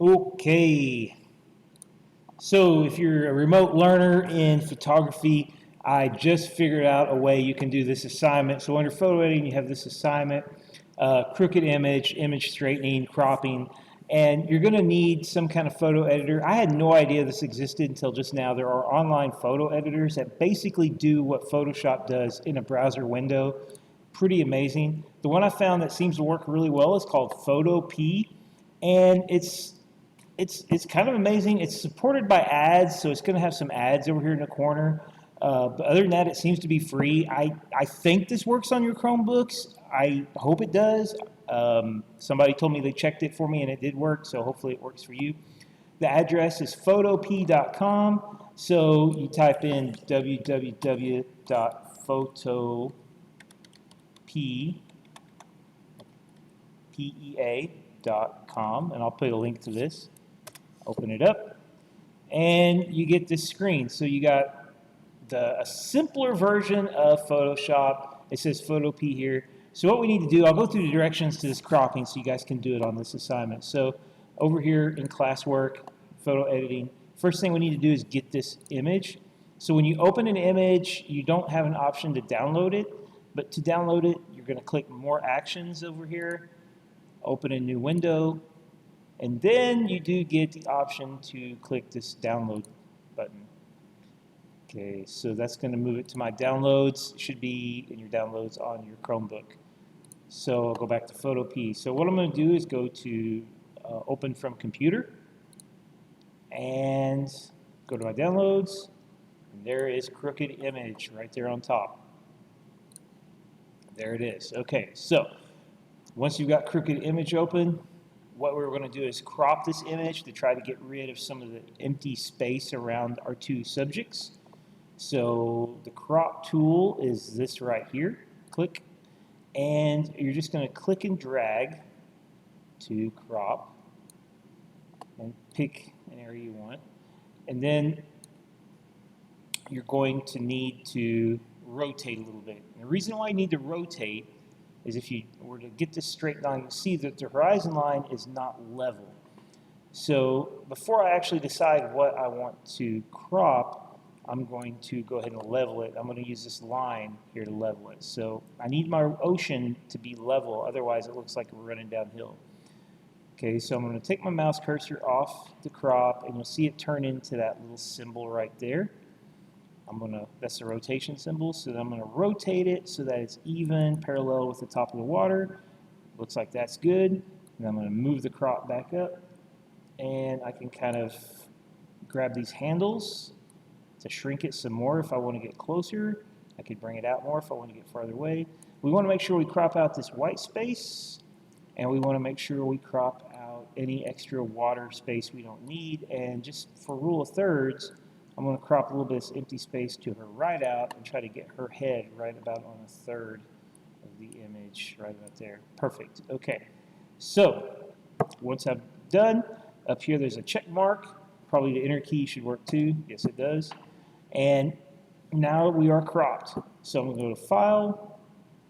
Okay, so if you're a remote learner in photography, I just figured out a way you can do this assignment. So under photo editing, you have this assignment, crooked image, image straightening, cropping, and you're going to need some kind of photo editor. I had no idea this existed until just now. There are online photo editors that basically do what Photoshop does in a browser window. Pretty amazing. The one I found that seems to work really well is called Photopea, and it's kind of amazing. It's supported by ads, so it's going to have some ads over here in the corner. But other than that, it seems to be free. I think this works on your Chromebooks. I hope it does. Somebody told me they checked it for me and it did work, so hopefully it works for you. The address is photopea.com. So you type in www.photopea.com, and I'll put a link to this. Open it up, and you get this screen. So you got a simpler version of Photoshop. It says Photopea here. So what we need to do, I'll go through the directions to this cropping so you guys can do it on this assignment. So over here in classwork, photo editing, first thing we need to do is get this image. So when you open an image, you don't have an option to download it, but to download it, you're going to click More Actions over here, open a new window, and then you do get the option to click this download button. Okay, so that's going to move it to my downloads. It should be in your downloads on your Chromebook. So I'll go back to Photopea. So what I'm going to do is go to Open from Computer and go to my downloads. And there is Crooked Image right there on top. There it is. Okay, so once you've got Crooked Image open, what we're going to do is crop this image to try to get rid of some of the empty space around our two subjects. So the crop tool is this right here. Click, and you're just going to click and drag to crop and pick an area you want. And then you're going to need to rotate a little bit. And the reason why you need to rotate is if you were to get this straight line, you'll see that the horizon line is not level. So before I actually decide what I want to crop, I'm going to go ahead and level it. I'm going to use this line here to level it. So I need my ocean to be level, otherwise it looks like we're running downhill. Okay, so I'm going to take my mouse cursor off the crop, and you'll see it turn into that little symbol right there. That's the rotation symbol, so I'm going to rotate it so that it's even, parallel with the top of the water. Looks like that's good. And I'm going to move the crop back up, and I can kind of grab these handles to shrink it some more if I want to get closer. I could bring it out more if I want to get farther away. We want to make sure we crop out this white space, and we want to make sure we crop out any extra water space we don't need. And just for rule of thirds, I'm going to crop a little bit of this empty space to her right out and try to get her head right about on a third of the image, right about there. Perfect. Okay. So once I'm done, up here there's a check mark. Probably the enter key should work too. Yes, it does. And now we are cropped. So I'm going to go to File,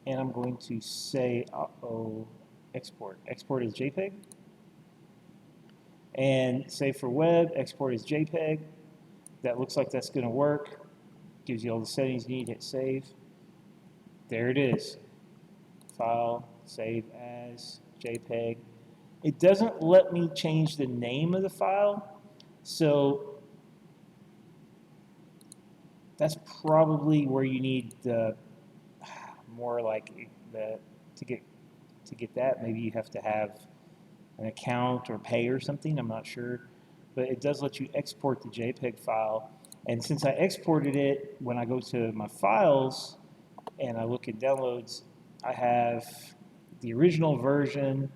and I'm going to say, export. Export as JPEG. And save for web, export as JPEG. That looks like that's going to work. Gives you all the settings you need. Hit save. There it is. File, save as JPEG. It doesn't let me change the name of the file, so that's probably where you need the more like the to get that. Maybe you have to have an account or pay or something. I'm not sure. But it does let you export the JPEG file. And since I exported it, when I go to my files and I look at downloads, I have the original version,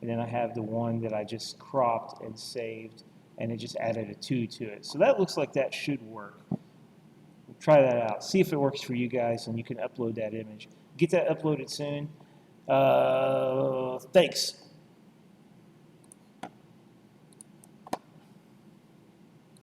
and then I have the one that I just cropped and saved, and it just added a 2 to it. So that looks like that should work. We'll try that out. See if it works for you guys, and you can upload that image. Get that uploaded soon. Thanks.